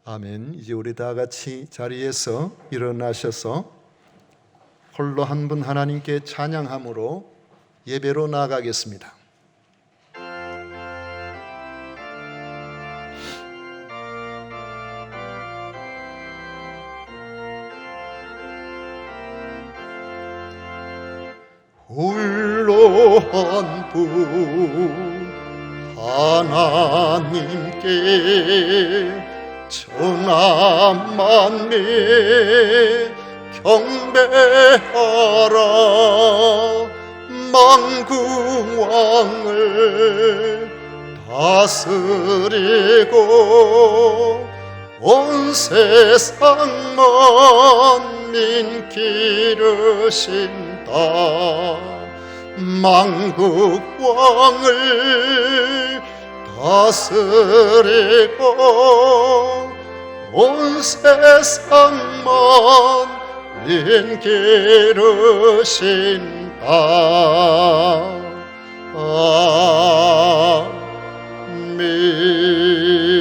아멘. 이제 우리 다 같이 자리에서 일어나셔서 홀로 한 분 하나님께 찬양함으로 예배로 나아가겠습니다. 홀로 한 분 하나님께 천하 만민 경배하라. 만국 왕을 다스리고 온 세상 만민 기르신다. 만국 왕을 다스리고 온 세상 만민 기르신다.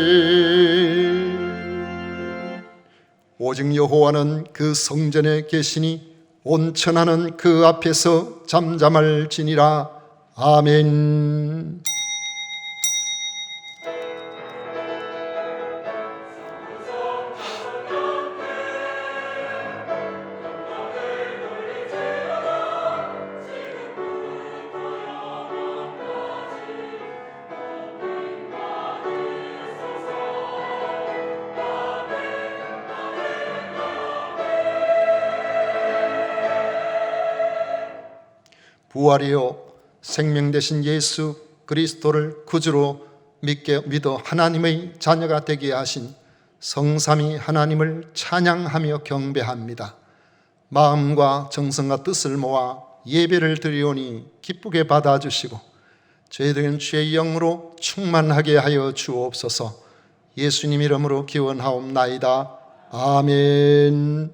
아멘. 오직 여호와는 그 성전에 계시니 온 천하는 그 앞에서 잠잠할지니라. 아멘. 부활이요 생명 되신 예수 그리스도를 구주로 믿어 하나님의 자녀가 되게 하신 성삼위 하나님을 찬양하며 경배합니다. 마음과 정성과 뜻을 모아 예배를 드리오니 기쁘게 받아주시고 저희들은 주의 영으로 충만하게 하여 주옵소서. 예수님 이름으로 기원하옵나이다. 아멘.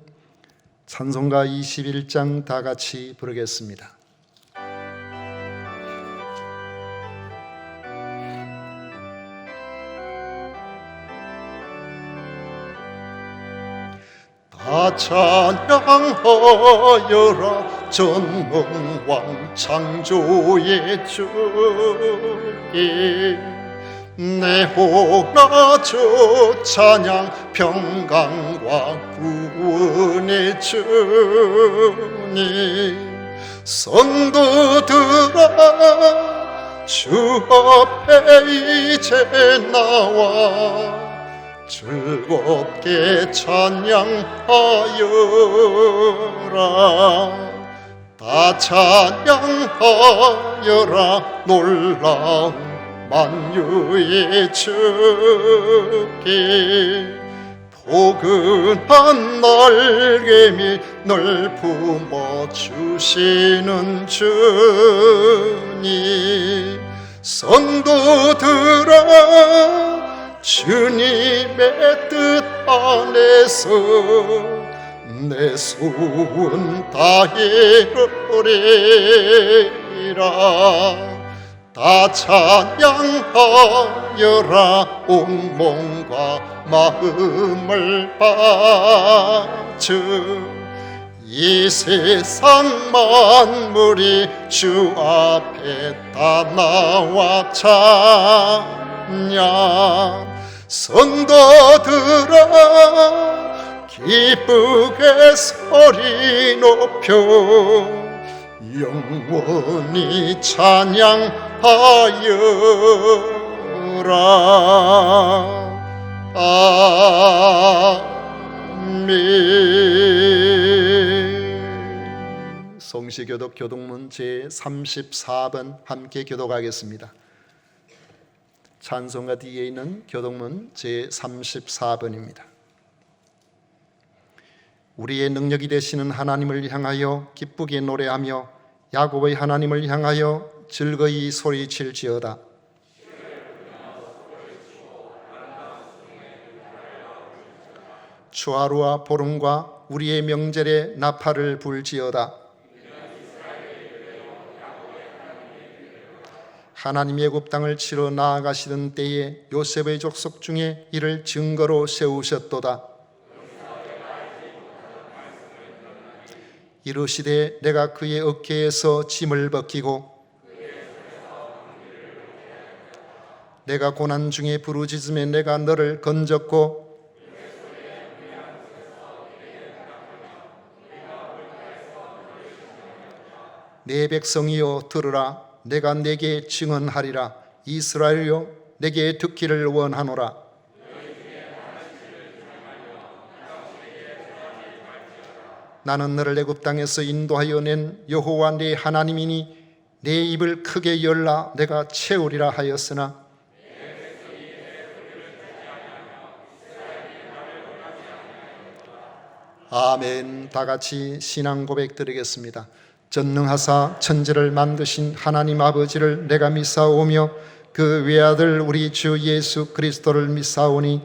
찬송가 21장 다 같이 부르겠습니다. 다 찬양하여라. 전능왕 창조의 주님, 내 호나주 찬양 평강과 구원의 주님. 성도들아 주 앞에 이제 나와 즐겁게 찬양하여라. 다 찬양하여라. 놀라운 만유의 주께 포근한 날개미 널 품어주시는 주님. 성도들아 주님의 뜻 안에서 내 소원 다해오리라. 다 찬양하여라. 온 몸과 마음을 바쳐 이 세상 만물이 주 앞에 다 나와 찬양. 성도들아 기쁘게 소리 높여 영원히 찬양하여라. 아멘. 성시교독 교독문 제34번 함께 교독하겠습니다. 찬송가 뒤에 있는 교독문 제34번입니다. 우리의 능력이 되시는 하나님을 향하여 기쁘게 노래하며 야곱의 하나님을 향하여 즐거이 소리칠지어다. 추하루와 보름과 우리의 명절에 나팔을 불지어다. 하나님의 애굽 땅을 치러 나아가시던 때에 요셉의 족속 중에 이를 증거로 세우셨도다. 이르시되 내가 그의 어깨에서 짐을 벗기고 내가 고난 중에 부르짖음에 내가 너를 건졌고 내 백성이여 들으라. 내가 내게 증언하리라. 이스라엘여 내게 듣기를 원하노라. 나는 너를 애굽 땅에서 인도하여 낸 여호와 네 하나님이니 내 입을 크게 열라 내가 채우리라 하였으나 아멘. 다 같이 신앙 고백 드리겠습니다. 전능하사 천지를 만드신 하나님 아버지를 내가 믿사오며 그 외아들 우리 주 예수 그리스도를 믿사오니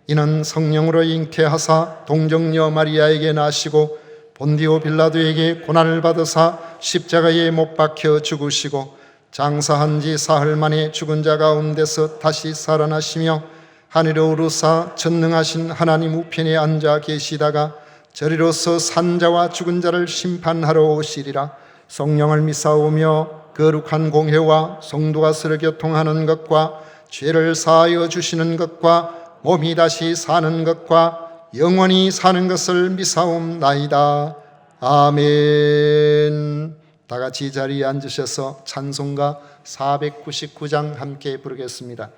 이는 성령으로 잉태하사 동정녀 마리아에게 나시고 본디오 빌라도에게 고난을 받으사 십자가에 못 박혀 죽으시고 장사한 지 사흘 만에 죽은 자 가운데서 다시 살아나시며 하늘에 오르사 전능하신 하나님 우편에 앉아 계시다가 저리로서 산자와 죽은 자를 심판하러 오시리라. 성령을 믿사오며 거룩한 공회와 성도가 서로 교통하는 것과 죄를 사하여 주시는 것과 몸이 다시 사는 것과 영원히 사는 것을 믿사옵나이다. 아멘. 다 같이 자리에 앉으셔서 찬송가 499장 함께 부르겠습니다.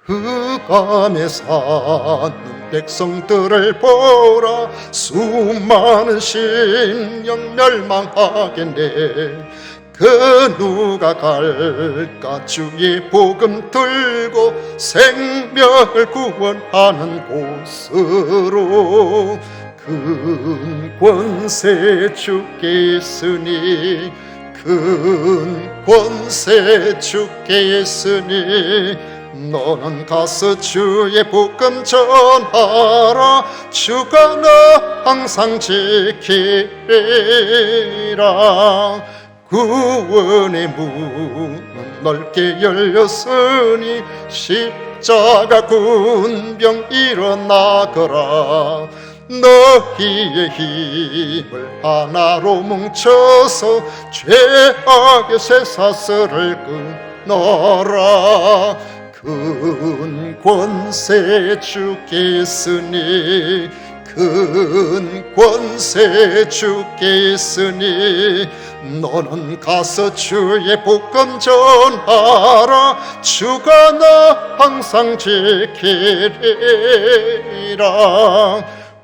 흑암에 사는 백성들을 보라. 수많은 심령 멸망하겠네. 그 누가 갈까? 주의 복음 들고 생명을 구원하는 곳으로. 큰 권세 주께 있으니 큰 권세 주께 있으니 너는 가서 주의 복음 전하라. 주가 너 항상 지키리라. 구원의 문은 넓게 열렸으니 십자가 군병 일어나거라. 너희의 힘을 하나로 뭉쳐서 죄악의 쇠사슬을 끊어라. 큰 권세 주께 있으니 큰 권세 주께 있으니 너는 가서 주의 복음 전하라. 주가 너 항상 지키리라.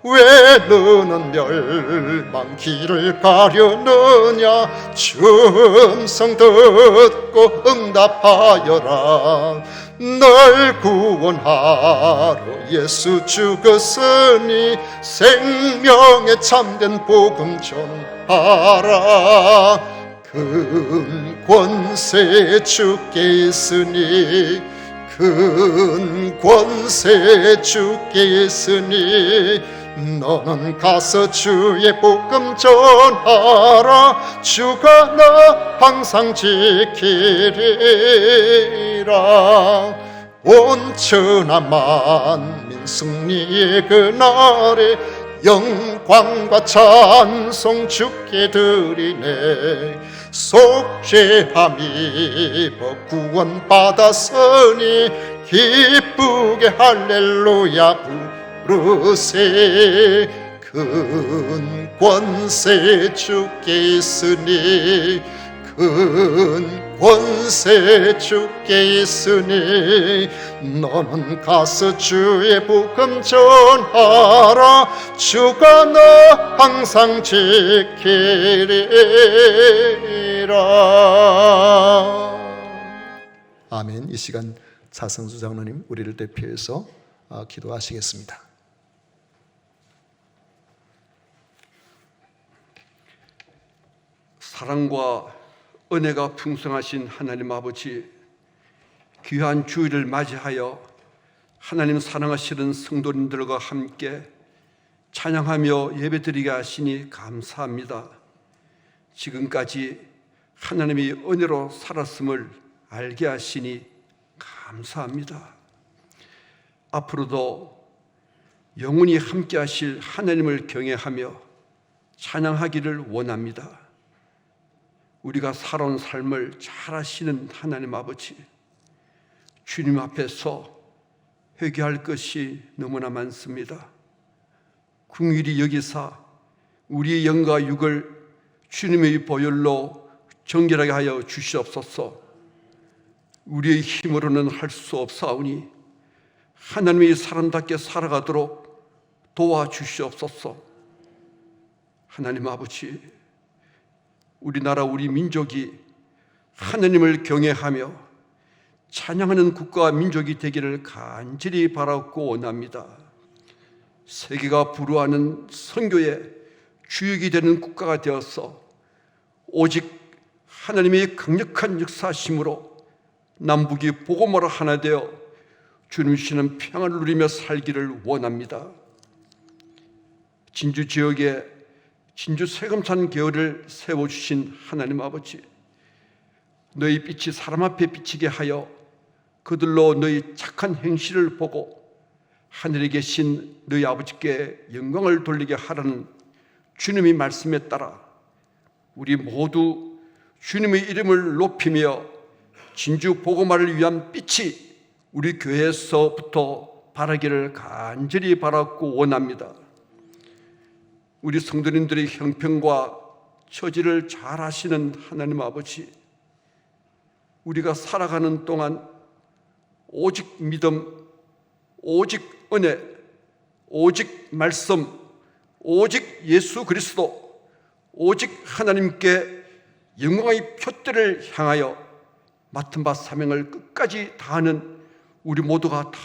왜 너는 멸망 길을 가려느냐? 음성 듣고 응답하여라. 널 구원하러 예수 죽었으니 생명의 참된 복음 전하라. 큰 권세 주께 있으니 큰 권세 주께 있으니 너는 가서 주의 복음 전하라. 주가 너 항상 지키리라. 온천한 만민 승리의 그날에 영광과 찬송 주께 드리네. 속죄함 입어 구원받았으니 기쁘게 할렐루야 부르세. 큰 권세 주께 있으니 큰 권세 주께 있으니 너는 가서 주의 복음 전하라. 주가 너 항상 지키리라. 아멘. 이 시간 차성수 장로님 우리를 대표해서 기도하시겠습니다. 사랑과 은혜가 풍성하신 하나님 아버지, 귀한 주일을 맞이하여 하나님 사랑하시는 성도님들과 함께 찬양하며 예배드리게 하시니 감사합니다. 지금까지 하나님이 은혜로 살았음을 알게 하시니 감사합니다. 앞으로도 영원히 함께 하실 하나님을 경외하며 찬양하기를 원합니다. 우리가 살아온 삶을 잘 아시는 하나님 아버지, 주님 앞에서 회개할 것이 너무나 많습니다. 긍휼히 여기사 우리의 영과 육을 주님의 보혈로 정결하게 하여 주시옵소서. 우리의 힘으로는 할 수 없사오니 하나님의 사람답게 살아가도록 도와주시옵소서. 하나님 아버지, 우리나라 우리 민족이 하나님을 경외하며 찬양하는 국가와 민족이 되기를 간절히 바라고 원합니다. 세계가 부러워하는 선교의 주역이 되는 국가가 되어서 오직 하나님의 강력한 역사심으로 남북이 복음으로 하나 되어 주님 주시는 평안을 누리며 살기를 원합니다. 진주 지역에 진주 세금산 계열을 세워주신 하나님 아버지, 너희 빛이 사람 앞에 비치게 하여 그들로 너희 착한 행실을 보고 하늘에 계신 너희 아버지께 영광을 돌리게 하라는 주님의 말씀에 따라 우리 모두 주님의 이름을 높이며 진주 복음화를 위한 빛이 우리 교회에서부터 바라기를 간절히 바라고 원합니다. 우리 성도님들의 형편과 처지를 잘 아시는 하나님 아버지, 우리가 살아가는 동안 오직 믿음, 오직 은혜, 오직 말씀, 오직 예수 그리스도, 오직 하나님께 영광의 표대를 향하여 맡은 바 사명을 끝까지 다하는 우리 모두가 다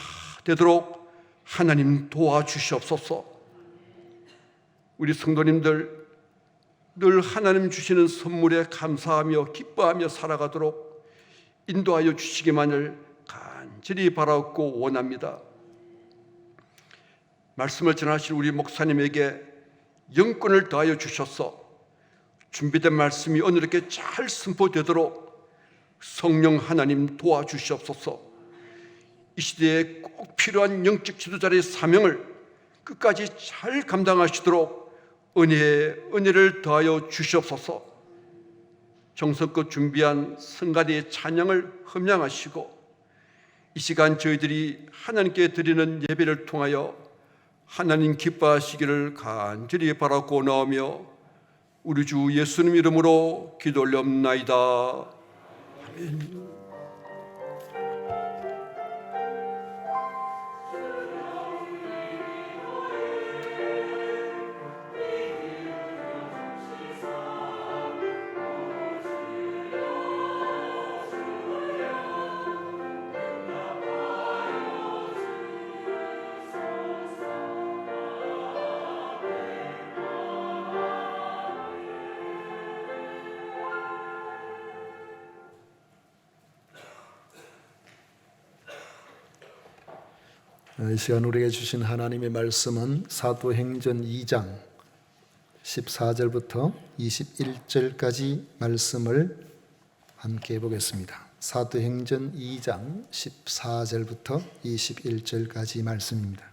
되도록 하나님 도와주시옵소서. 우리 성도님들 늘 하나님 주시는 선물에 감사하며 기뻐하며 살아가도록 인도하여 주시기만을 간절히 바라고 원합니다. 말씀을 전하실 우리 목사님에게 영권을 더하여 주셔서 준비된 말씀이 오늘께 잘 선포되도록 성령 하나님 도와주시옵소서. 이 시대에 꼭 필요한 영적 지도자의 사명을 끝까지 잘 감당하시도록 은혜를 더하여 주시옵소서. 정성껏 준비한 성가대의 찬양을 흠양하시고 이 시간 저희들이 하나님께 드리는 예배를 통하여 하나님 기뻐하시기를 간절히 바라고 나오며 우리 주 예수님 이름으로 기도 올려옵나이다. 아멘. 이 시간 우리에게 주신 하나님의 말씀은 사도행전 2장 14절부터 21절까지 말씀을 함께 해보겠습니다. 사도행전 2장 14절부터 21절까지 말씀입니다.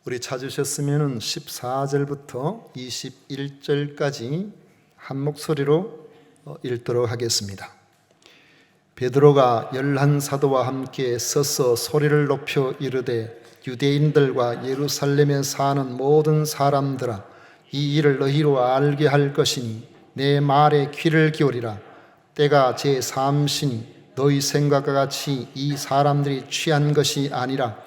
우리 찾으셨으면 14절부터 21절까지 한 목소리로 읽도록 하겠습니다. 베드로가 11사도와 함께 서서 소리를 높여 이르되 유대인들과 예루살렘에 사는 모든 사람들아, 이 일을 너희로 알게 할 것이니 내 말에 귀를 기울이라. 때가 제3시니 너희 생각과 같이 이 사람들이 취한 것이 아니라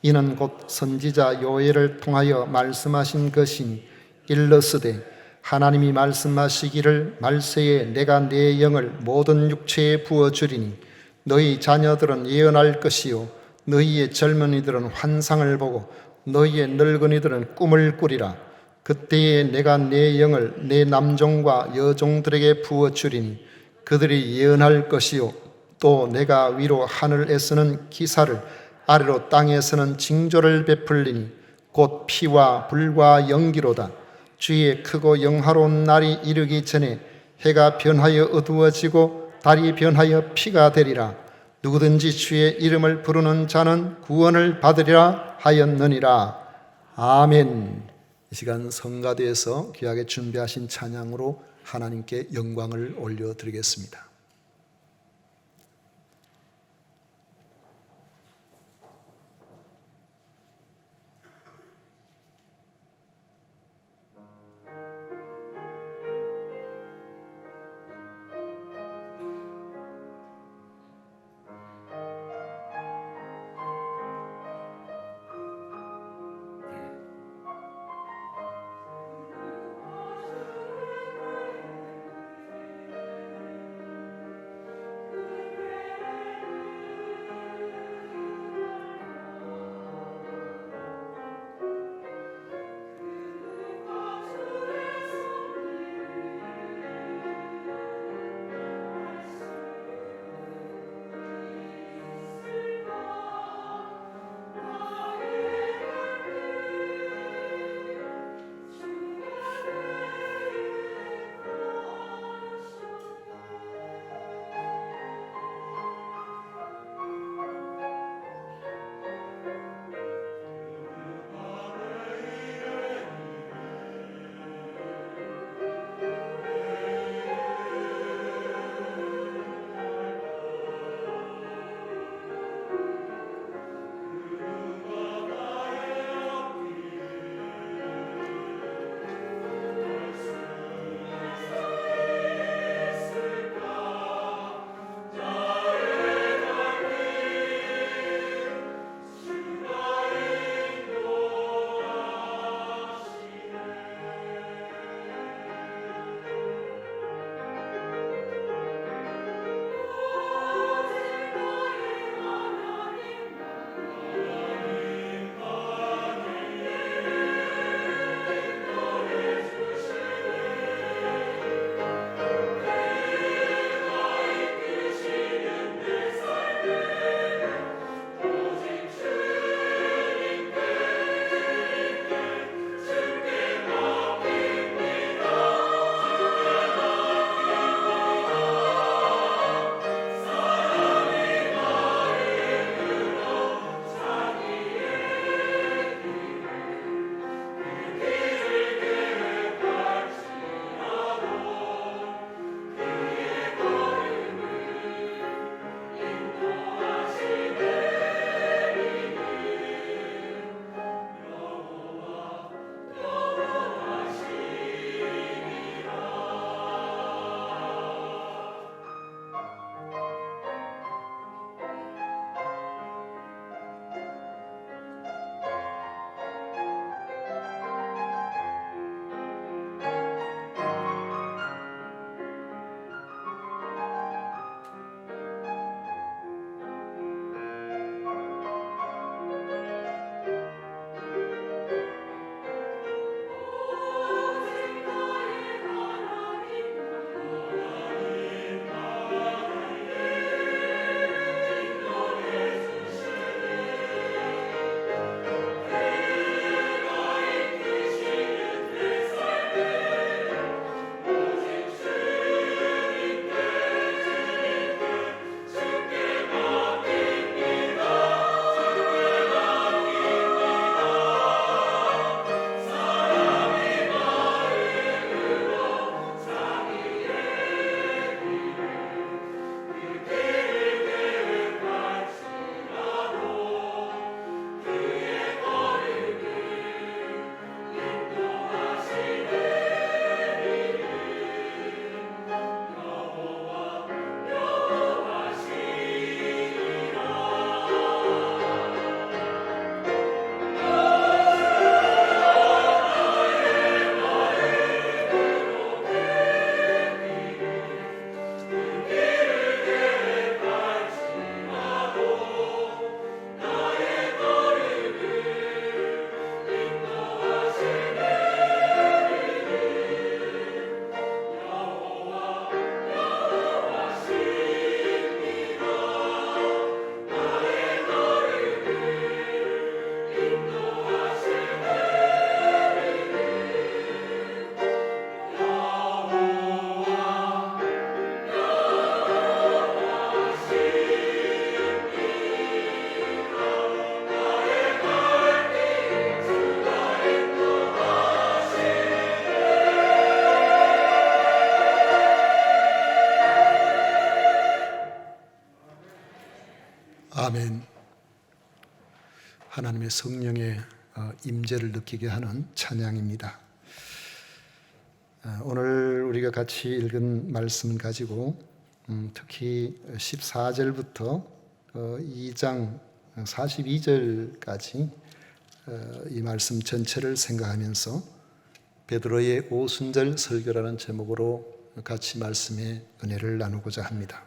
이는 곧 선지자 요엘을 통하여 말씀하신 것이니 일러스되 하나님이 말씀하시기를 말세에 내가 내 영을 모든 육체에 부어주리니 너희 자녀들은 예언할 것이요 너희의 젊은이들은 환상을 보고 너희의 늙은이들은 꿈을 꾸리라. 그때에 내가 내 영을 내 남종과 여종들에게 부어주리니 그들이 예언할 것이요 또 내가 위로 하늘에서는 기사를 아래로 땅에서는 징조를 베풀리니 곧 피와 불과 연기로다. 주의 크고 영화로운 날이 이르기 전에 해가 변하여 어두워지고 달이 변하여 피가 되리라. 누구든지 주의 이름을 부르는 자는 구원을 받으리라 하였느니라. 아멘. 이 시간 성가대에서 귀하게 준비하신 찬양으로 하나님께 영광을 올려드리겠습니다. 하나님의 성령의 임재를 느끼게 하는 찬양입니다. 오늘 우리가 같이 읽은 말씀 가지고 특히 14절부터 2장 42절까지 이 말씀 전체를 생각하면서 베드로의 오순절 설교라는 제목으로 같이 말씀의 은혜를 나누고자 합니다.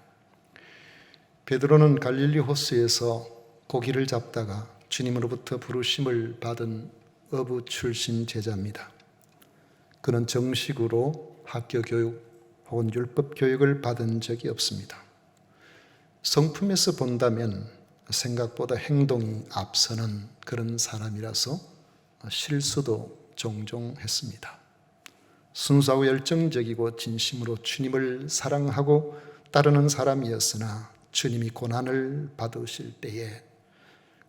베드로는 갈릴리 호수에서 고기를 잡다가 주님으로부터 부르심을 받은 어부 출신 제자입니다. 그는 정식으로 학교 교육 혹은 율법 교육을 받은 적이 없습니다. 성품에서 본다면 생각보다 행동이 앞서는 그런 사람이라서 실수도 종종 했습니다. 순수하고 열정적이고 진심으로 주님을 사랑하고 따르는 사람이었으나 주님이 고난을 받으실 때에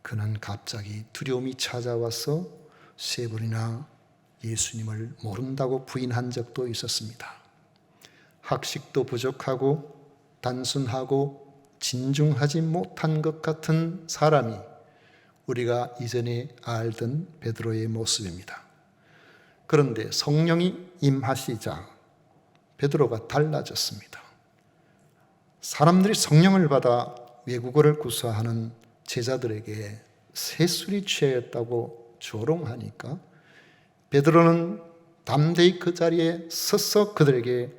그는 갑자기 두려움이 찾아와서 3번이나 예수님을 모른다고 부인한 적도 있었습니다. 학식도 부족하고 단순하고 진중하지 못한 것 같은 사람이 우리가 이전에 알던 베드로의 모습입니다. 그런데 성령이 임하시자 베드로가 달라졌습니다. 사람들이 성령을 받아 외국어를 구사하는 제자들에게 세술이 취하였다고 조롱하니까 베드로는 담대히 그 자리에 서서 그들에게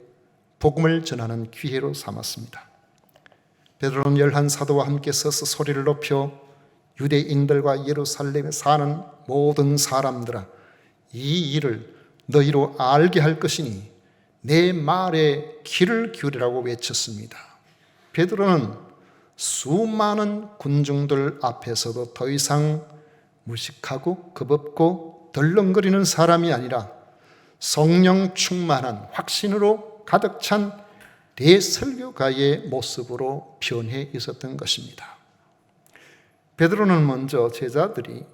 복음을 전하는 기회로 삼았습니다. 베드로는 11사도와 함께 서서 소리를 높여 유대인들과 예루살렘에 사는 모든 사람들아, 이 일을 너희로 알게 할 것이니 내 말에 귀를 기울이라고 외쳤습니다. 베드로는 수많은 군중들 앞에서도 더 이상 무식하고 겁없고 덜렁거리는 사람이 아니라 성령 충만한 확신으로 가득 찬 대설교가의 모습으로 변해 있었던 것입니다. 베드로는 먼저 제자들이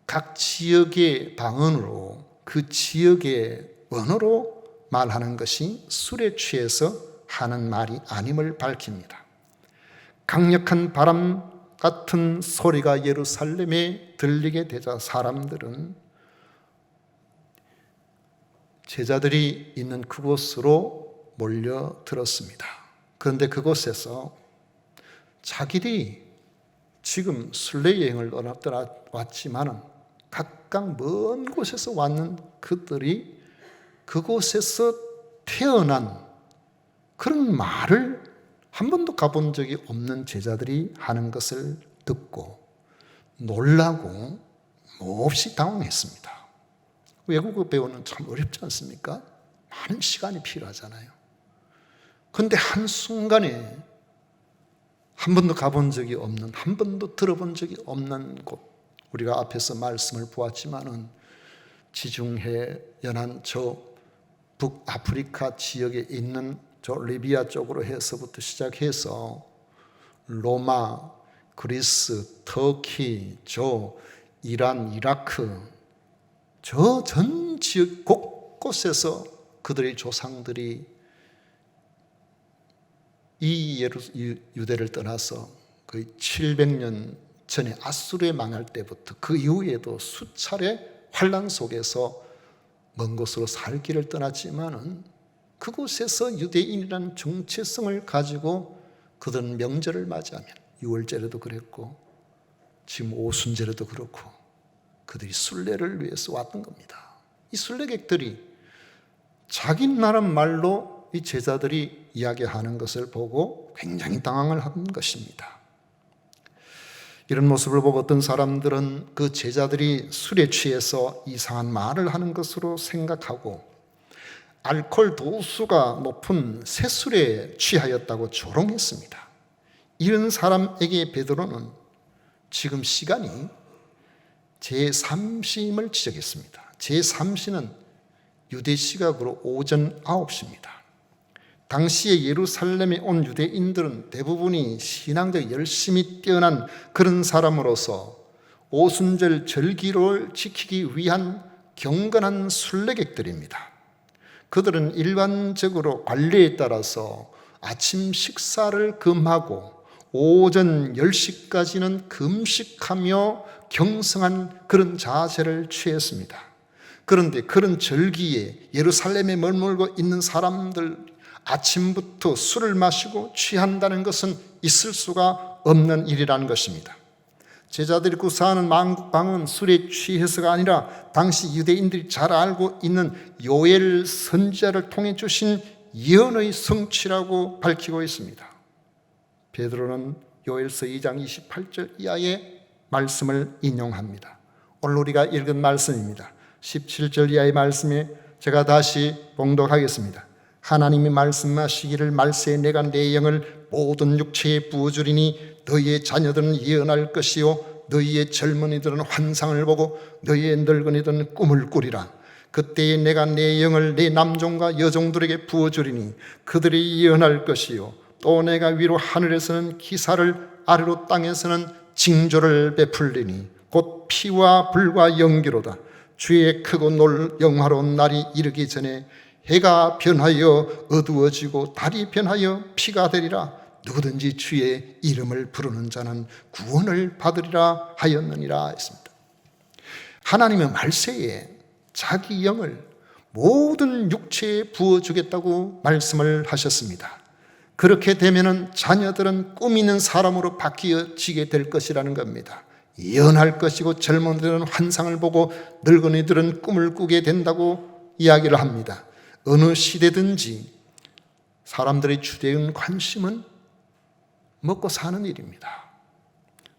각 지역의 방언으로 그 지역의 언어로 말하는 것이 술에 취해서 하는 말이 아님을 밝힙니다. 강력한 바람 같은 소리가 예루살렘에 들리게 되자 사람들은 제자들이 있는 그곳으로 몰려들었습니다. 그런데 그곳에서 자기들이 지금 순례 여행을 떠났지만은 각각 먼 곳에서 왔는 그들이 그곳에서 태어난 그런 말을 한 번도 가본 적이 없는 제자들이 하는 것을 듣고 놀라고 몹시 당황했습니다. 외국어 배우는 참 어렵지 않습니까? 많은 시간이 필요하잖아요. 그런데 한순간에 한 번도 가본 적이 없는, 한 번도 들어본 적이 없는 곳, 우리가 앞에서 말씀을 보았지만은 지중해 연안 저 북아프리카 지역에 있는 저 리비아 쪽으로 해서부터 시작해서 로마, 그리스, 터키, 저 이란, 이라크, 저 전 지역 곳곳에서 그들의 조상들이 이 유대를 떠나서 거의 700년 전에 아수르에 망할 때부터 그 이후에도 수차례 환란 속에서 먼 곳으로 살기를 떠났지만은 그곳에서 유대인이라는 정체성을 가지고 그들은 명절을 맞이하면 유월절에도 그랬고 지금 오순절에도 그렇고 그들이 순례를 위해서 왔던 겁니다. 이 순례객들이 자기 나라 말로 이 제자들이 이야기하는 것을 보고 굉장히 당황을 한 것입니다. 이런 모습을 보고 어떤 사람들은 그 제자들이 술에 취해서 이상한 말을 하는 것으로 생각하고 알코올 도수가 높은 새술에 취하였다고 조롱했습니다. 이런 사람에게 베드로는 지금 시간이 제3시임을 지적했습니다. 제3시는 유대 시각으로 오전 9시입니다. 당시에 예루살렘에 온 유대인들은 대부분이 신앙적 열심히 뛰어난 그런 사람으로서 오순절 절기를 지키기 위한 경건한 순례객들입니다. 그들은 일반적으로 관례에 따라서 아침 식사를 금하고 오전 10시까지는 금식하며 경성한 그런 자세를 취했습니다. 그런데 그런 절기에 예루살렘에 머물고 있는 사람들, 아침부터 술을 마시고 취한다는 것은 있을 수가 없는 일이라는 것입니다. 제자들이 구사하는 만국방은 술에 취해서가 아니라 당시 유대인들이 잘 알고 있는 요엘 선지자를 통해 주신 예언의 성취라고 밝히고 있습니다. 베드로는 요엘서 2장 28절 이하의 말씀을 인용합니다. 오늘 우리가 읽은 말씀입니다. 17절 이하의 말씀에 제가 다시 봉독하겠습니다. 하나님이 말씀하시기를 말세에 내가 내 영을 모든 육체에 부어주리니 너희의 자녀들은 예언할 것이요 너희의 젊은이들은 환상을 보고 너희의 늙은이들은 꿈을 꾸리라. 그때에 내가 내 영을 내 남종과 여종들에게 부어주리니 그들이 예언할 것이요 또 내가 위로 하늘에서는 기사를 아래로 땅에서는 징조를 베풀리니 곧 피와 불과 연기로다. 주의 크고 영화로운 날이 이르기 전에 해가 변하여 어두워지고 달이 변하여 피가 되리라. 누구든지 주의 이름을 부르는 자는 구원을 받으리라 하였느니라 했습니다. 하나님은 말세에 자기 영을 모든 육체에 부어주겠다고 말씀을 하셨습니다. 그렇게 되면은 자녀들은 꿈 있는 사람으로 바뀌어지게 될 것이라는 겁니다. 예언할 것이고 젊은이들은 환상을 보고 늙은이들은 꿈을 꾸게 된다고 이야기를 합니다. 어느 시대든지 사람들의 주된 관심은 먹고 사는 일입니다.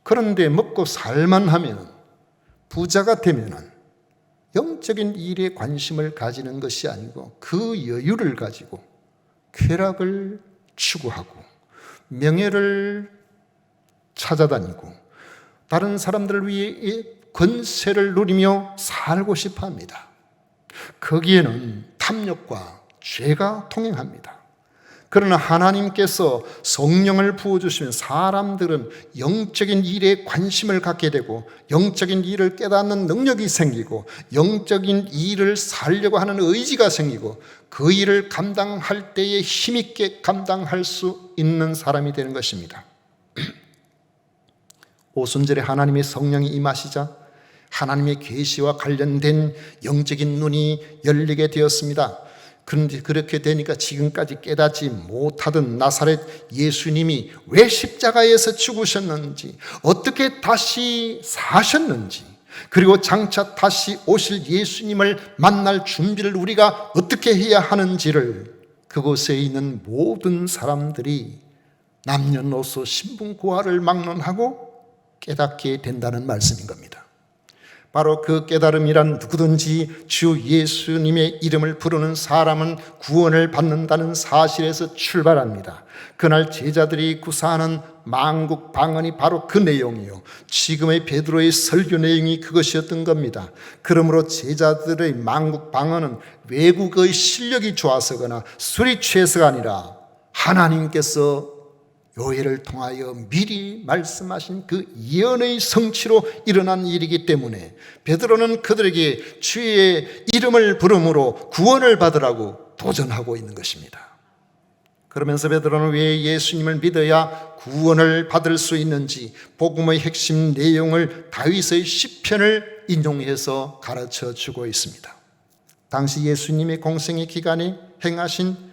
그런데 먹고 살만 하면, 부자가 되면 영적인 일에 관심을 가지는 것이 아니고 그 여유를 가지고 쾌락을 추구하고 명예를 찾아다니고 다른 사람들을 위해 권세를 누리며 살고 싶어 합니다. 거기에는 탐욕과 죄가 통행합니다. 그러나 하나님께서 성령을 부어주시면 사람들은 영적인 일에 관심을 갖게 되고 영적인 일을 깨닫는 능력이 생기고 영적인 일을 살려고 하는 의지가 생기고 그 일을 감당할 때에 힘있게 감당할 수 있는 사람이 되는 것입니다. 오순절에 하나님의 성령이 임하시자 하나님의 계시와 관련된 영적인 눈이 열리게 되었습니다. 그런데 그렇게 되니까 지금까지 깨닫지 못하던 나사렛 예수님이 왜 십자가에서 죽으셨는지, 어떻게 다시 사셨는지, 그리고 장차 다시 오실 예수님을 만날 준비를 우리가 어떻게 해야 하는지를 그곳에 있는 모든 사람들이 남녀노소 신분고하를 막론하고 깨닫게 된다는 말씀인 겁니다. 바로 그 깨달음이란 누구든지 주 예수님의 이름을 부르는 사람은 구원을 받는다는 사실에서 출발합니다. 그날 제자들이 구사하는 만국 방언이 바로 그 내용이요, 지금의 베드로의 설교 내용이 그것이었던 겁니다. 그러므로 제자들의 만국 방언은 외국의 실력이 좋아서거나 술이 취해서가 아니라 하나님께서 요엘을 통하여 미리 말씀하신 그 예언의 성취로 일어난 일이기 때문에 베드로는 그들에게 주의 이름을 부름으로 구원을 받으라고 도전하고 있는 것입니다. 그러면서 베드로는 왜 예수님을 믿어야 구원을 받을 수 있는지 복음의 핵심 내용을 다윗의 시편을 인용해서 가르쳐 주고 있습니다. 당시 예수님의 공생의 기간에 행하신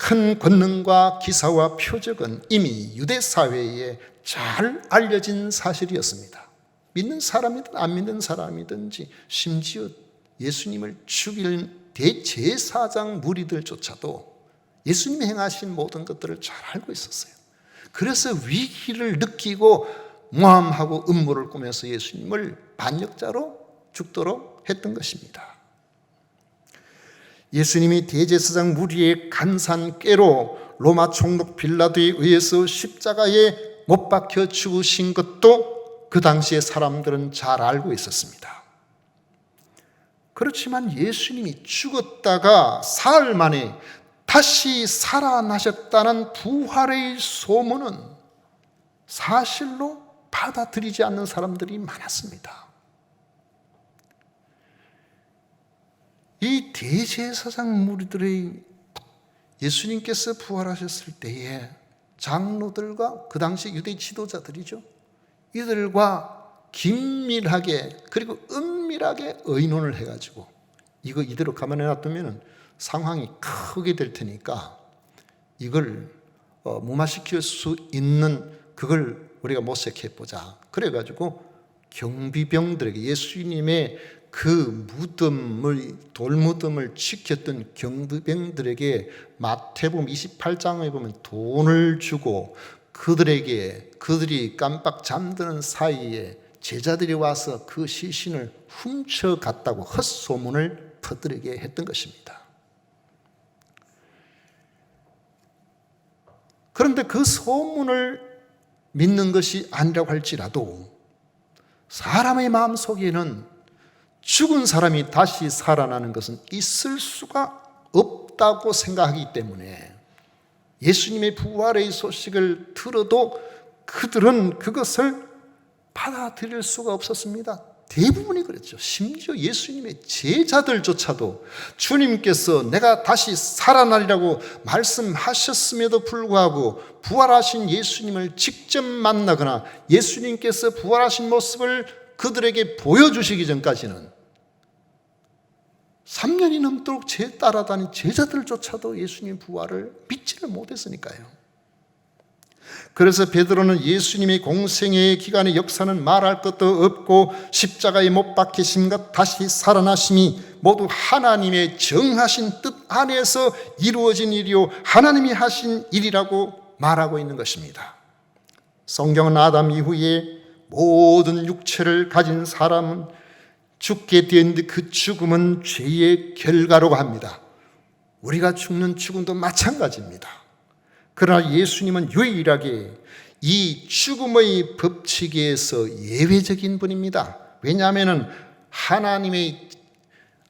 큰 권능과 기사와 표적은 이미 유대 사회에 잘 알려진 사실이었습니다. 믿는 사람이든 안 믿는 사람이든지 심지어 예수님을 죽일 대제사장 무리들조차도 예수님이 행하신 모든 것들을 잘 알고 있었어요. 그래서 위기를 느끼고 모함하고 음모를 꾸며서 예수님을 반역자로 죽도록 했던 것입니다. 예수님이 대제사장 무리의 간산꾀로 로마 총독 빌라도에 의해서 십자가에 못 박혀 죽으신 것도 그 당시에 사람들은 잘 알고 있었습니다. 그렇지만 예수님이 죽었다가 사흘 만에 다시 살아나셨다는 부활의 소문은 사실로 받아들이지 않는 사람들이 많았습니다. 이 대제사장 무리들의 예수님께서 부활하셨을 때에 장로들과 그 당시 유대 지도자들이죠, 이들과 긴밀하게 그리고 은밀하게 의논을 해가지고 이거 이대로 가만히 놔두면 상황이 크게 될 테니까 이걸 무마시킬 수 있는 그걸 우리가 모색해보자. 그래가지고 경비병들에게 예수님의 그 무덤을 돌무덤을 지켰던 경비병들에게 마태복음 28장에 보면 돈을 주고 그들이 깜빡 잠드는 사이에 제자들이 와서 그 시신을 훔쳐갔다고 헛소문을 퍼뜨리게 했던 것입니다. 그런데 그 소문을 믿는 것이 아니라고 할지라도 사람의 마음속에는 죽은 사람이 다시 살아나는 것은 있을 수가 없다고 생각하기 때문에 예수님의 부활의 소식을 들어도 그들은 그것을 받아들일 수가 없었습니다. 대부분이 그랬죠. 심지어 예수님의 제자들조차도 주님께서 내가 다시 살아나리라고 말씀하셨음에도 불구하고 부활하신 예수님을 직접 만나거나 예수님께서 부활하신 모습을 그들에게 보여주시기 전까지는 3년이 넘도록 따라다닌 제자들조차도 예수님 부활을 믿지를 못했으니까요. 그래서 베드로는 예수님의 공생애의 기간의 역사는 말할 것도 없고 십자가에 못 박히심과 다시 살아나심이 모두 하나님의 정하신 뜻 안에서 이루어진 일이요 하나님이 하신 일이라고 말하고 있는 것입니다. 성경은 아담 이후에 모든 육체를 가진 사람은 죽게 되었는데 그 죽음은 죄의 결과라고 합니다. 우리가 죽는 죽음도 마찬가지입니다. 그러나 예수님은 유일하게 이 죽음의 법칙에서 예외적인 분입니다. 왜냐하면 하나님의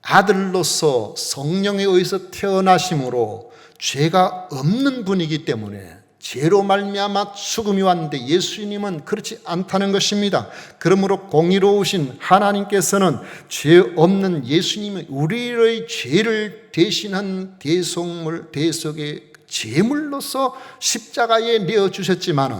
아들로서 성령에 의해서 태어나심으로 죄가 없는 분이기 때문에 죄로 말미암아 죽음이 왔는데 예수님은 그렇지 않다는 것입니다. 그러므로 공의로우신 하나님께서는 죄 없는 예수님이 우리의 죄를 대신한 대속의 제물로서 십자가에 내어주셨지만은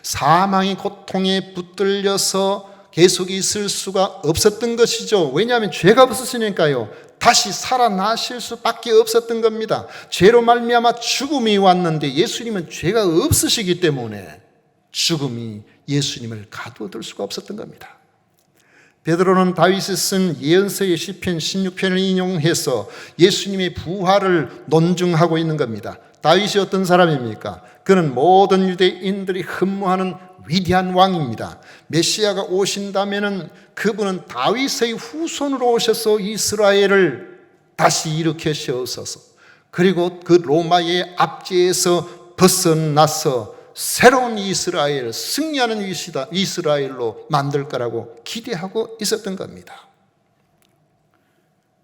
사망의 고통에 붙들려서 계속 있을 수가 없었던 것이죠. 왜냐하면 죄가 없으시니까요. 다시 살아나실 수밖에 없었던 겁니다. 죄로 말미암아 죽음이 왔는데 예수님은 죄가 없으시기 때문에 죽음이 예수님을 가두어둘 수가 없었던 겁니다. 베드로는 다윗이 쓴 예언서의 시편 16편을 인용해서 예수님의 부활을 논증하고 있는 겁니다. 다윗이 어떤 사람입니까? 그는 모든 유대인들이 흠모하는 위대한 왕입니다. 메시아가 오신다면은 그분은 다윗의 후손으로 오셔서 이스라엘을 다시 일으켜 세우소서. 그리고 그 로마의 압제에서 벗어나서 새로운 이스라엘, 승리하는 이스라엘로 만들 거라고 기대하고 있었던 겁니다.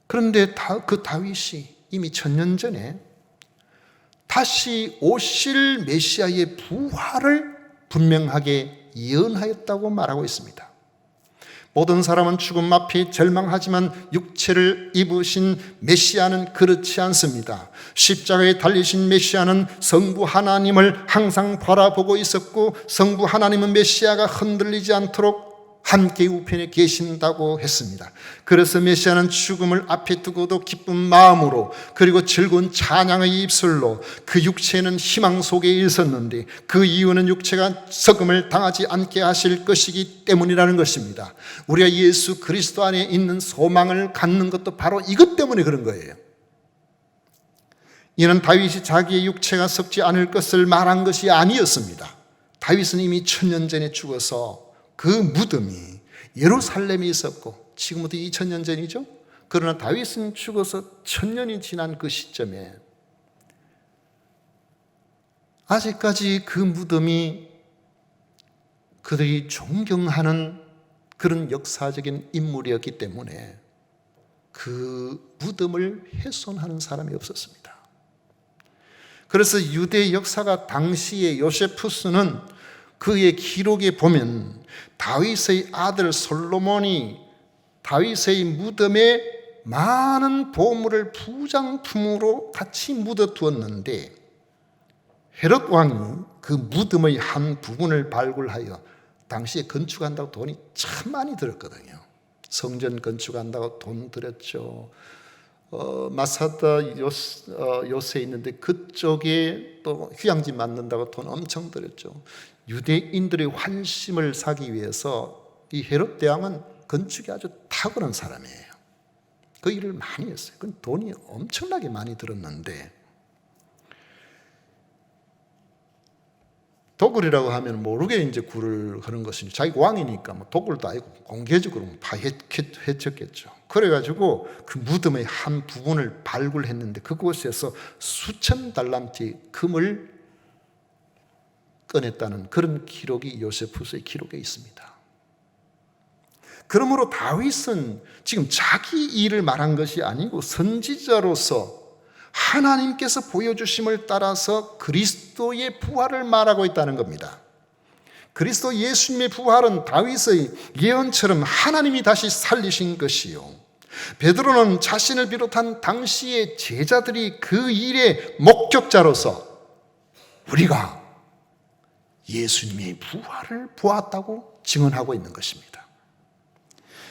그런데 그 다윗이 이미 1000년 전에 다시 오실 메시아의 부활을 분명하게 예언하였다고 말하고 있습니다. 모든 사람은 죽음 앞에 절망하지만 육체를 입으신 메시아는 그렇지 않습니다. 십자가에 달리신 메시아는 성부 하나님을 항상 바라보고 있었고 성부 하나님은 메시아가 흔들리지 않도록 함께 우편에 계신다고 했습니다. 그래서 메시아는 죽음을 앞에 두고도 기쁜 마음으로 그리고 즐거운 찬양의 입술로 그 육체는 희망 속에 있었는데 그 이유는 육체가 썩음을 당하지 않게 하실 것이기 때문이라는 것입니다. 우리가 예수 그리스도 안에 있는 소망을 갖는 것도 바로 이것 때문에 그런 거예요. 이는 다윗이 자기의 육체가 썩지 않을 것을 말한 것이 아니었습니다. 다윗은 이미 1000년 전에 죽어서 그 무덤이 예루살렘에 있었고 지금부터 2000년 전이죠. 그러나 다윗은 죽어서 1000년이 지난 그 시점에 아직까지 그 무덤이 그들이 존경하는 그런 역사적인 인물이었기 때문에 그 무덤을 훼손하는 사람이 없었습니다. 그래서 유대 역사가 당시에 요세푸스는 그의 기록에 보면 다윗의 아들 솔로몬이 다윗의 무덤에 많은 보물을 부장품으로 같이 묻어두었는데 헤롯 왕이 그 무덤의 한 부분을 발굴하여 당시에 건축한다고 돈이 참 많이 들었거든요. 성전 건축한다고 돈 들였죠. 마사다 요새에 있는데 그쪽에 또 휴양지 만든다고 돈 엄청 들였죠. 유대인들의 환심을 사기 위해서 이 헤롯 대왕은 건축이 아주 탁월한 사람이에요. 그 일을 많이 했어요. 그 돈이 엄청나게 많이 들었는데, 도굴이라고 하면 모르게 이제 굴을 하는 것이니 자기 왕이니까 뭐 도굴도 아니고 공개적으로 파헤쳤겠죠. 그래가지고 그 무덤의 한 부분을 발굴했는데 그곳에서 수천 달란트의 금을 꺼냈다는 그런 기록이 요세푸스의 기록에 있습니다. 그러므로 다윗은 지금 자기 일을 말한 것이 아니고 선지자로서 하나님께서 보여주심을 따라서 그리스도의 부활을 말하고 있다는 겁니다. 그리스도 예수님의 부활은 다윗의 예언처럼 하나님이 다시 살리신 것이요, 베드로는 자신을 비롯한 당시의 제자들이 그 일의 목격자로서 우리가 예수님의 부활을 보았다고 증언하고 있는 것입니다.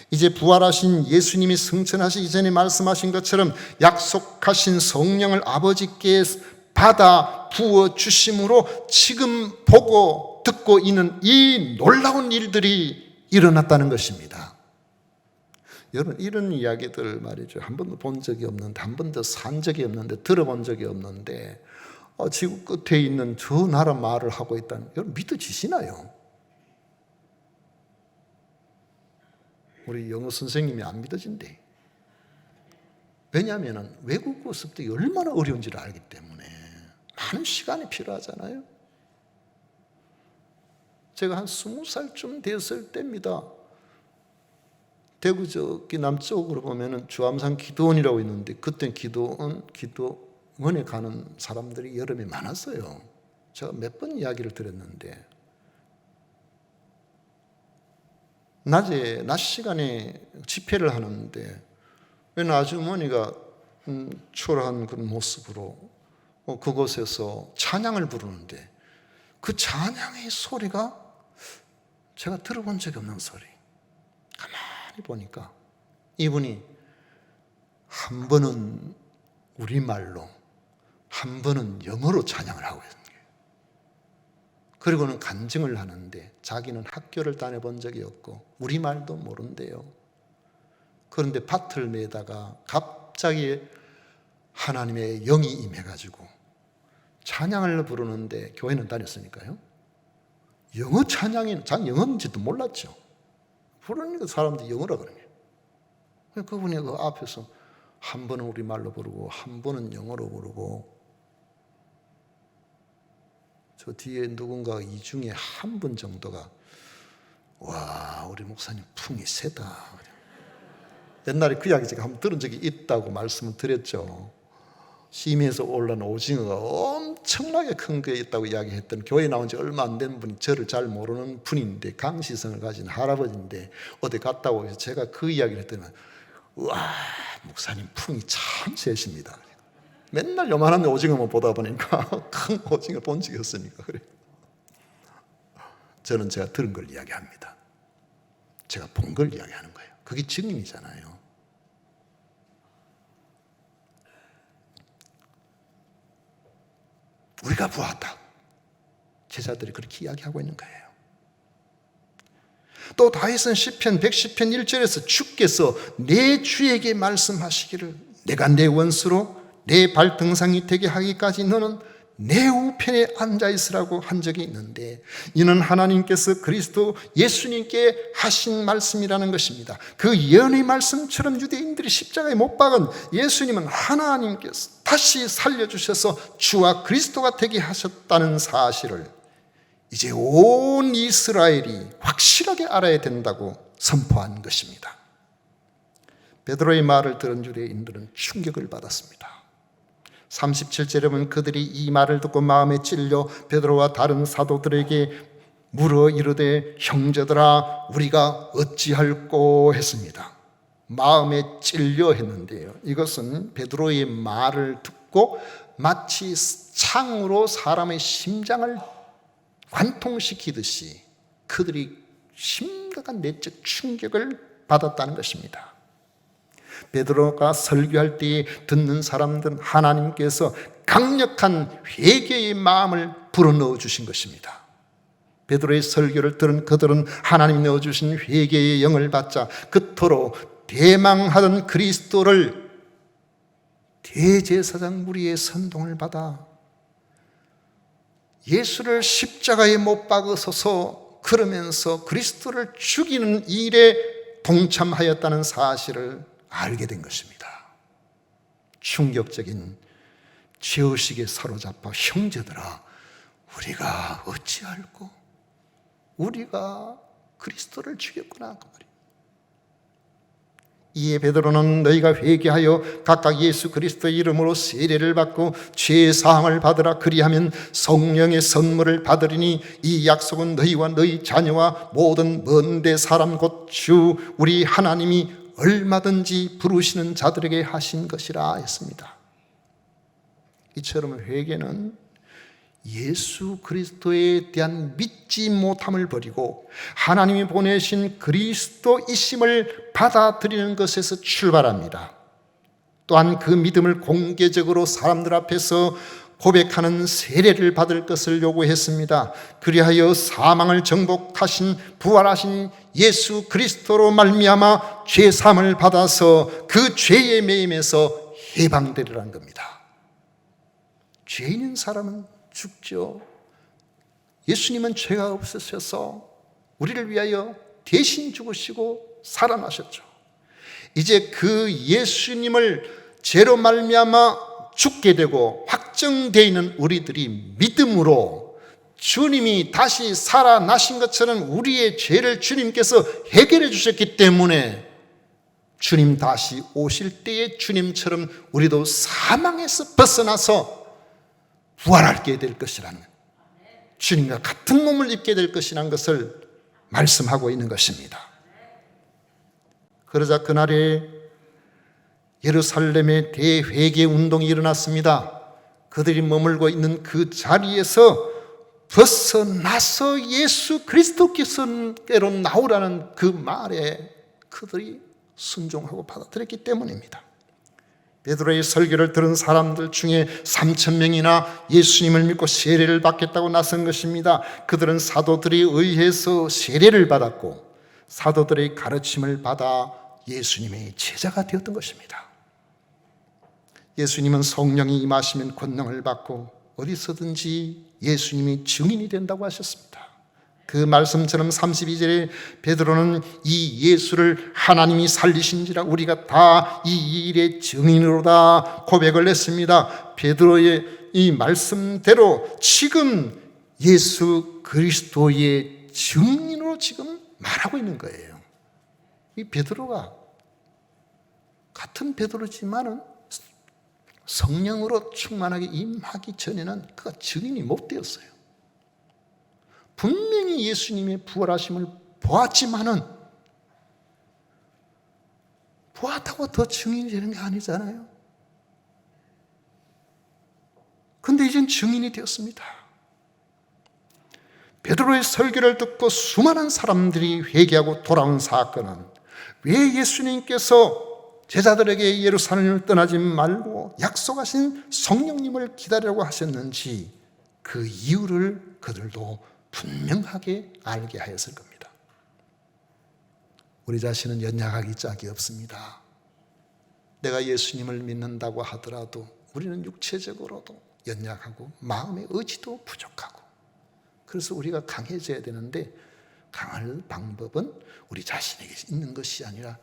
이제 부활하신 예수님이 승천하시기 전에 말씀하신 것처럼 약속하신 성령을 아버지께 받아 부어주심으로 지금 보고 듣고 있는 이 놀라운 일들이 일어났다는 것입니다. 여러분, 이런 이야기들 말이죠, 한 번도 본 적이 없는데, 한 번도 산 적이 없는데, 들어본 적이 없는데 지구 끝에 있는 저 나라 말을 하고 있다는, 여러분 믿어지시나요? 우리 영어 선생님이 안 믿어진대. 왜냐하면 외국어 습득이 얼마나 어려운지를 알기 때문에 많은 시간이 필요하잖아요. 제가 한 20살쯤 됐을 때입니다. 대구 저기 남쪽으로 보면은 주암산 기도원이라고 있는데, 그때 기도원에 가는 사람들이 여름에 많았어요. 제가 몇 번 이야기를 드렸는데, 낮에 낮 시간에 집회를 하는데 웬 아주머니가 초라한 그런 모습으로 그곳에서 찬양을 부르는데, 그 찬양의 소리가 제가 들어본 적이 없는 소리. 가만히 보니까 이분이 한 번은 우리말로, 한 번은 영어로 찬양을 하고 있는 거예요. 그리고는 간증을 하는데 자기는 학교를 다녀본 적이 없고 우리말도 모른대요. 그런데 밭을 매다가 갑자기 하나님의 영이 임해가지고 찬양을 부르는데, 교회는 다녔으니까요, 영어 찬양이, 자기 영어인지도 몰랐죠. 부르니까 사람들이 영어라 그러네요. 그분이 그 앞에서 한 번은 우리말로 부르고 한 번은 영어로 부르고, 저 뒤에 누군가 이 중에 한 분 정도가 와, 우리 목사님 풍이 세다. 옛날에 그 이야기 제가 한번 들은 적이 있다고 말씀을 드렸죠. 심해에서 올라온 오징어가 엄청나게 큰 게 있다고 이야기했던, 교회 나온 지 얼마 안 된 분이, 저를 잘 모르는 분인데 강시성을 가진 할아버지인데 어디 갔다 오셔서 제가 그 이야기를 했더니, 우와, 목사님 풍이 참 세십니다. 맨날 요만한 오징어만 보다 보니까 큰 오징어 본 적이 없으니까 그래요. 저는 제가 들은 걸 이야기합니다. 제가 본 걸 이야기하는 거예요. 그게 증인이잖아요. 우리가 보았다. 제자들이 그렇게 이야기하고 있는 거예요. 또 다윗은 시편 110편 1절에서 주께서 내 주에게 말씀하시기를, 내가 내 원수로 내 발등상이 되게 하기까지 너는 내 우편에 앉아있으라고 한 적이 있는데, 이는 하나님께서 그리스도 예수님께 하신 말씀이라는 것입니다. 그 예언의 말씀처럼 유대인들이 십자가에 못 박은 예수님은 하나님께서 다시 살려주셔서 주와 그리스도가 되게 하셨다는 사실을 이제 온 이스라엘이 확실하게 알아야 된다고 선포한 것입니다. 베드로의 말을 들은 유대인들은 충격을 받았습니다. 37절에 보면 그들이 이 말을 듣고 마음에 찔려 베드로와 다른 사도들에게 물어 이르되, 형제들아, 우리가 어찌할꼬 했습니다. 마음에 찔려 했는데요, 이것은 베드로의 말을 듣고 마치 창으로 사람의 심장을 관통시키듯이 그들이 심각한 내적 충격을 받았다는 것입니다. 베드로가 설교할 때에 듣는 사람들은 하나님께서 강력한 회개의 마음을 불어넣어 주신 것입니다. 베드로의 설교를 들은 그들은 하나님 넣어주신 회개의 영을 받자 그토록 대망하던 그리스도를 대제사장 무리의 선동을 받아 예수를 십자가에 못 박으소서 그러면서 그리스도를 죽이는 일에 동참하였다는 사실을 알게 된 것입니다. 충격적인 죄의식에 사로잡아 형제들아 우리가 어찌할꼬 우리가 그리스도를 죽였구나 그 말이에요. 이에 베드로는 너희가 회개하여 각각 예수 그리스도의 이름으로 세례를 받고 죄 사함을 받으라 그리하면 성령의 선물을 받으리니 이 약속은 너희와 너희 자녀와 모든 먼데 사람 곧 주 우리 하나님이 얼마든지 부르시는 자들에게 하신 것이라 했습니다. 이처럼 회개는 예수 그리스도에 대한 믿지 못함을 버리고 하나님이 보내신 그리스도이심을 받아들이는 것에서 출발합니다. 또한 그 믿음을 공개적으로 사람들 앞에서 고백하는 세례를 받을 것을 요구했습니다. 그리하여 사망을 정복하신 부활하신 예수 그리스도로 말미암아 죄 사함을 받아서 그 죄의 매임에서 해방되리라는 겁니다. 죄인인 사람은 죽죠. 예수님은 죄가 없으셔서 우리를 위하여 대신 죽으시고 살아나셨죠. 이제 그 예수님을 죄로 말미암아 죽게 되고 확정되어 있는 우리들이 믿음으로 주님이 다시 살아나신 것처럼 우리의 죄를 주님께서 해결해 주셨기 때문에 주님 다시 오실 때에 주님처럼 우리도 사망에서 벗어나서 부활하게 될 것이라는 주님과 같은 몸을 입게 될 것이라는 것을 말씀하고 있는 것입니다. 그러자 그날에 예루살렘의 대회개 운동이 일어났습니다. 그들이 머물고 있는 그 자리에서 벗어나서 예수 그리스도께로 나오라는 그 말에 그들이 순종하고 받아들였기 때문입니다. 베드로의 설교를 들은 사람들 중에 3,000명이나 예수님을 믿고 세례를 받겠다고 나선 것입니다. 그들은 사도들에 의해서 세례를 받았고 사도들의 가르침을 받아 예수님의 제자가 되었던 것입니다. 예수님은 성령이 임하시면 권능을 받고 어디서든지 예수님이 증인이 된다고 하셨습니다. 그 말씀처럼 32절에 베드로는 이 예수를 하나님이 살리신지라 우리가 다 이 일의 증인으로다 고백을 했습니다. 베드로의 이 말씀대로 지금 예수 그리스도의 증인으로 지금 말하고 있는 거예요. 이 베드로가 같은 베드로지만은 성령으로 충만하게 임하기 전에는 그가 증인이 못 되었어요. 분명히 예수님의 부활하심을 보았지만은 보았다고 더 증인이 되는 게 아니잖아요. 그런데 이젠 증인이 되었습니다. 베드로의 설교를 듣고 수많은 사람들이 회개하고 돌아온 사건은 왜 예수님께서 제자들에게 예루살렘을 떠나지 말고 약속하신 성령님을 기다리라고 하셨는지 그 이유를 그들도 분명하게 알게 하였을 겁니다. 우리 자신은 연약하기 짝이 없습니다. 내가 예수님을 믿는다고 하더라도 우리는 육체적으로도 연약하고 마음의 의지도 부족하고 그래서 우리가 강해져야 되는데 강할 방법은 우리 자신에게 있는 것이 아니라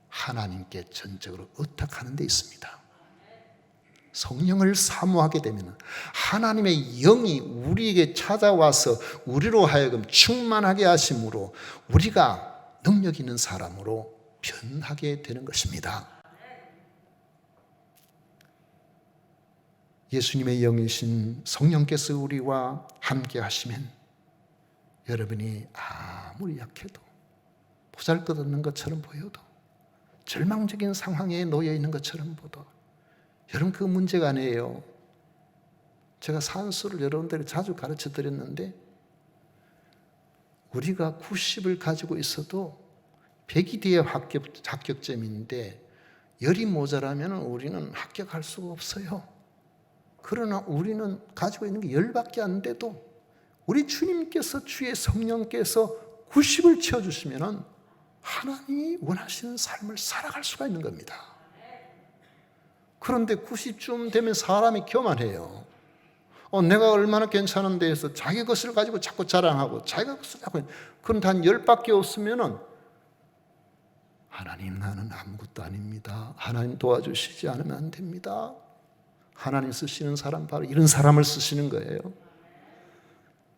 하나님께 전적으로 의탁하는 데 있습니다. 성령을 사모하게 되면 하나님의 영이 우리에게 찾아와서 우리로 하여금 충만하게 하심으로 우리가 능력 있는 사람으로 변하게 되는 것입니다. 예수님의 영이신 성령께서 우리와 함께 하시면 여러분이 아무리 약해도 보잘것없는 것처럼 보여도 절망적인 상황에 놓여 있는 것처럼 보도 여러분 그 문제가 아니에요. 제가 산수를 여러분들이 자주 가르쳐 드렸는데 우리가 90을 가지고 있어도 100이 돼야 합격점인데 열이 모자라면 우리는 합격할 수가 없어요. 그러나 우리는 가지고 있는 게 10밖에 안 돼도 우리 주님께서, 주의 성령께서 90을 채워주시면 하나님이 원하시는 삶을 살아갈 수가 있는 겁니다. 그런데 90쯤 되면 사람이 교만해요. 내가 얼마나 괜찮은데 해서 자기 것을 가지고 자꾸 자랑하고 자기가 것을 자꾸, 그런데 한 10밖에 없으면 하나님, 나는 아무것도 아닙니다. 하나님 도와주시지 않으면 안 됩니다. 하나님 쓰시는 사람, 바로 이런 사람을 쓰시는 거예요.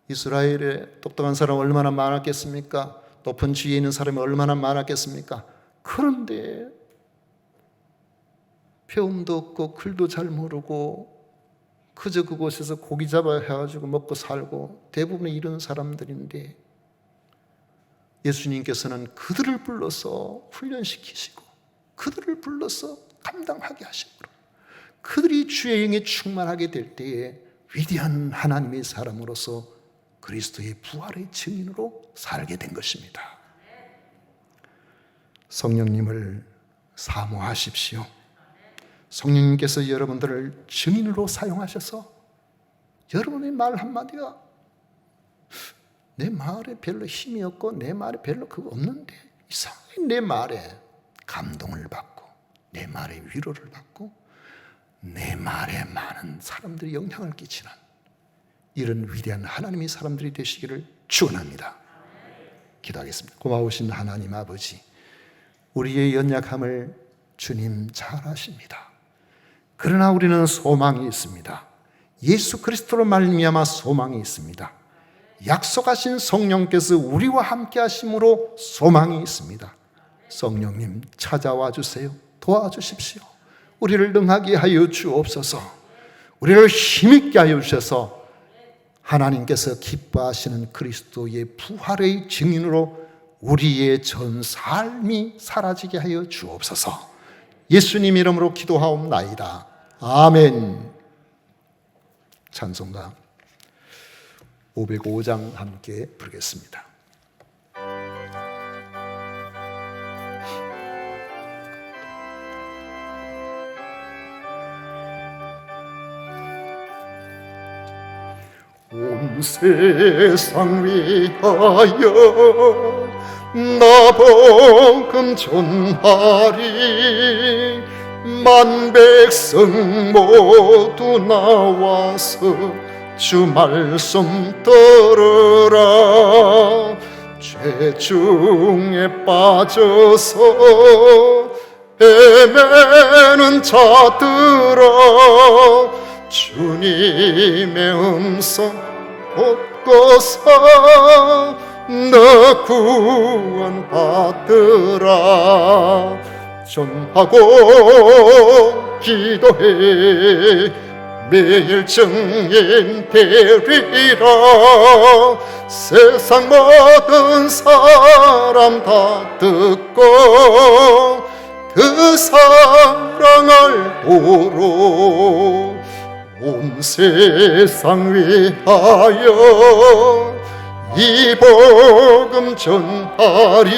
이스라엘에 똑똑한 사람 얼마나 많았겠습니까? 높은 지위에 있는 사람이 얼마나 많았겠습니까? 그런데 배움도 없고 글도 잘 모르고 그저 그곳에서 고기 잡아 해가지고 먹고 살고 대부분의 이런 사람들인데, 예수님께서는 그들을 불러서 훈련시키시고 그들을 불러서 감당하게 하시고 그들이 주의 영에 충만하게 될 때에 위대한 하나님의 사람으로서 그리스도의 부활의 증인으로 살게 된 것입니다. 성령님을 사모하십시오. 성령님께서 여러분들을 증인으로 사용하셔서 여러분의 말 한마디가 내 말에 별로 힘이 없고 내 말에 별로 그거 없는데 이상하게 내 말에 감동을 받고 내 말에 위로를 받고 내 말에 많은 사람들이 영향을 끼치는 이런 위대한 하나님의 사람들이 되시기를 축원합니다. 기도하겠습니다. 고마우신 하나님 아버지, 우리의 연약함을 주님 잘 아십니다. 그러나 우리는 소망이 있습니다. 예수 그리스도로 말미암아 소망이 있습니다. 약속하신 성령께서 우리와 함께 하심으로 소망이 있습니다. 성령님 찾아와 주세요. 도와주십시오. 우리를 능하게 하여 주옵소서. 우리를 힘있게 하여 주셔서 하나님께서 기뻐하시는 그리스도의 부활의 증인으로 우리의 전 삶이 사라지게 하여 주옵소서. 예수님 이름으로 기도하옵나이다. 아멘. 찬송가 505장 함께 부르겠습니다. 온 세상 위하여 나 복음 전하리. 만 백성 모두 나와서 주 말씀 들으라. 죄 중에 빠져서 헤매는 자들아, 주님의 음성 듣고서 너 구원 받으라. 전하고 기도해 매일 증인 되리라. 세상 모든 사람 다 듣고 그 사랑을 도로 온 세상 위하여 이 복음 전하리.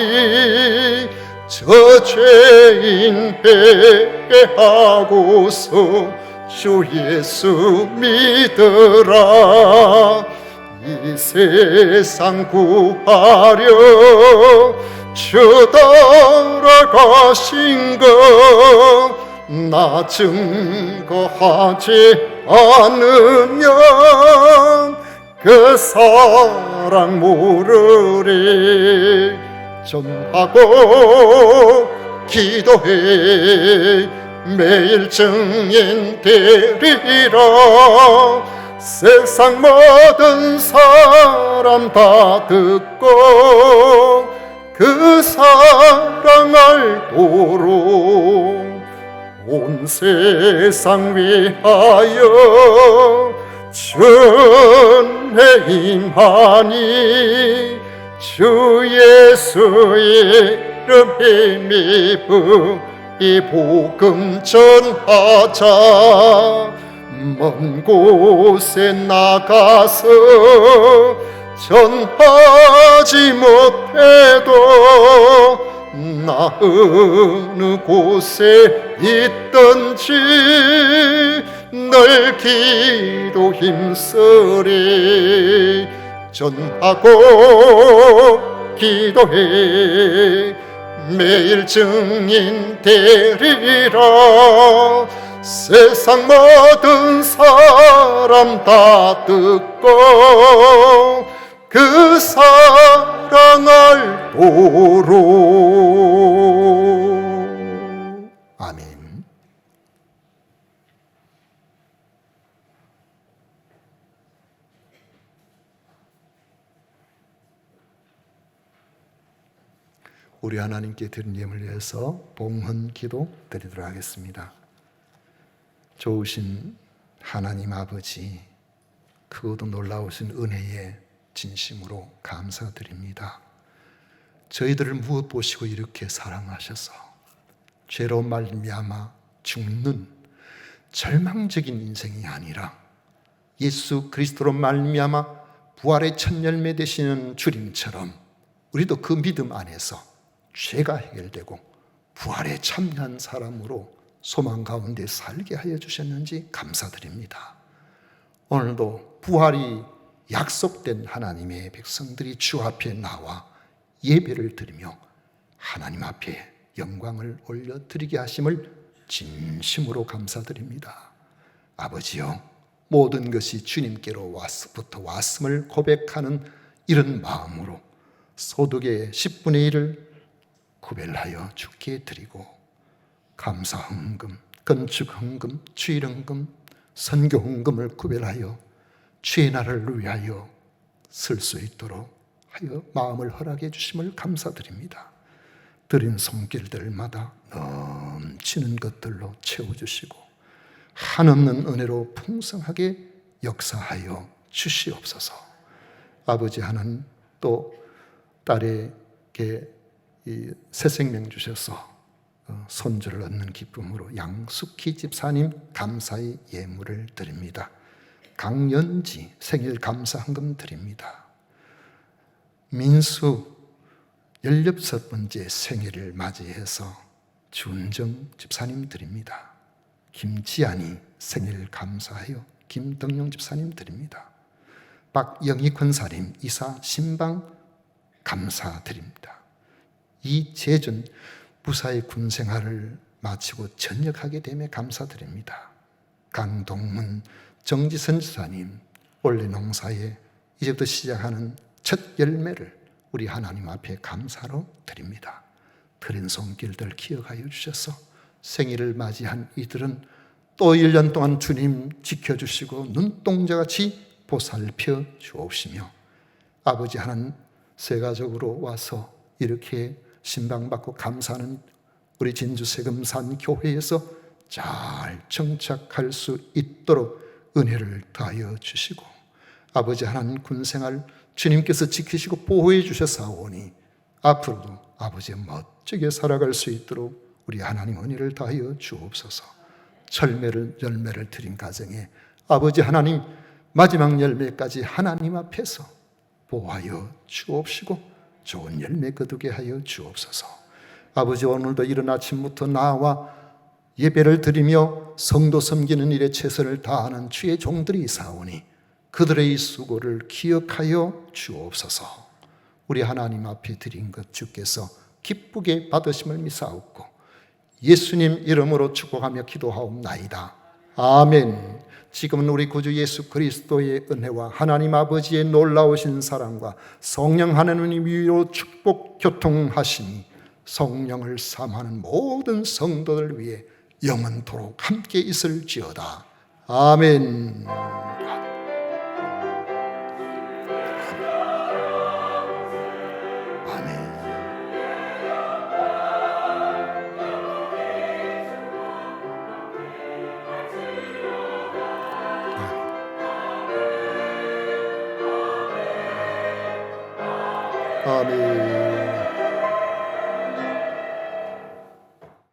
저 죄인 회개하고서 주 예수 믿으라. 이 세상 구하려 주 돌아가신 것 나 증거하지 않으면 그 사랑 모르리. 전하고 기도해 매일 증인 되리라. 세상 모든 사람 다 듣고 그 사랑을 도로 온 세상 위하여 주의 임하니. 주 예수의 이름 힘입어 이 복음 전하자. 먼 곳에 나가서 전하지 못해도 나 어느 곳에 있든지 늘 기도 힘쓰리. 전하고 기도해 매일 증인 되리라. 세상 모든 사람 다 듣고 그 사랑을 도로. 아멘. 우리 하나님께 드린 예물을 위해서 봉헌 기도 드리도록 하겠습니다. 좋으신 하나님 아버지, 크고도 놀라우신 은혜에 진심으로 감사드립니다. 저희들을 무엇 보시고 이렇게 사랑하셔서 죄로 말미암아 죽는 절망적인 인생이 아니라 예수 그리스도로 말미암아 부활의 첫 열매 되시는 주님처럼 우리도 그 믿음 안에서 죄가 해결되고 부활에 참여한 사람으로 소망 가운데 살게 하여 주셨는지 감사드립니다. 오늘도 부활이 약속된 하나님의 백성들이 주 앞에 나와 예배를 드리며 하나님 앞에 영광을 올려드리게 하심을 진심으로 감사드립니다. 아버지여, 모든 것이 주님께로 왔음을 고백하는 이런 마음으로 소득의 10분의 1을 구별하여 주께 드리고 감사헌금, 건축헌금, 주일헌금, 선교헌금을 구별하여 주의 나라를 위하여 쓸 수 있도록 하여 마음을 허락해 주심을 감사드립니다. 드린 손길들마다 넘치는 것들로 채워주시고 한없는 은혜로 풍성하게 역사하여 주시옵소서. 아버지 하나님, 또 딸에게 이 새 생명 주셔서 손주를 얻는 기쁨으로 양숙희 집사님 감사의 예물을 드립니다. 강연지 생일 감사헌금 드립니다. 민수 16번째 생일을 맞이해서 준정 집사님 드립니다. 김지안이 생일 감사하여 김덕용 집사님 드립니다. 박영희 권사님 이사 신방 감사드립니다. 이재준 무사히 군생활을 마치고 전역하게 됨에 감사드립니다. 강동문 정지선 지사님 원래 농사에 이제부터 시작하는 첫 열매를 우리 하나님 앞에 감사로 드립니다. 드린 손길들 기억하여 주셔서 생일을 맞이한 이들은 또 1년 동안 주님 지켜주시고 눈동자같이 보살펴 주옵시며 아버지 하나님, 새 가족으로 와서 이렇게 신방받고 감사하는 우리 진주세금산 교회에서 잘 정착할 수 있도록 은혜를 더하여 주시고 아버지 하나님, 군생활 주님께서 지키시고 보호해 주셨사오니 앞으로도 아버지의 멋지게 살아갈 수 있도록 우리 하나님 은혜를 더하여 주옵소서. 열매를 드린 가정에 아버지 하나님, 마지막 열매까지 하나님 앞에서 보호하여 주옵시고 좋은 열매 거두게 하여 주옵소서. 아버지, 오늘도 이른 아침부터 나와 예배를 드리며 성도 섬기는 일에 최선을 다하는 주의 종들이 있사오니 그들의 이 수고를 기억하여 주옵소서. 우리 하나님 앞에 드린 것 주께서 기쁘게 받으심을 믿사옵고 예수님 이름으로 축복하며 기도하옵나이다. 아멘. 지금은 우리 구주 예수 그리스도의 은혜와 하나님 아버지의 놀라우신 사랑과 성령 하나님 위로 축복 교통하시니 성령을 사모하는 모든 성도들 위해 영원토록 함께 있을지어다. 아멘. 아멘.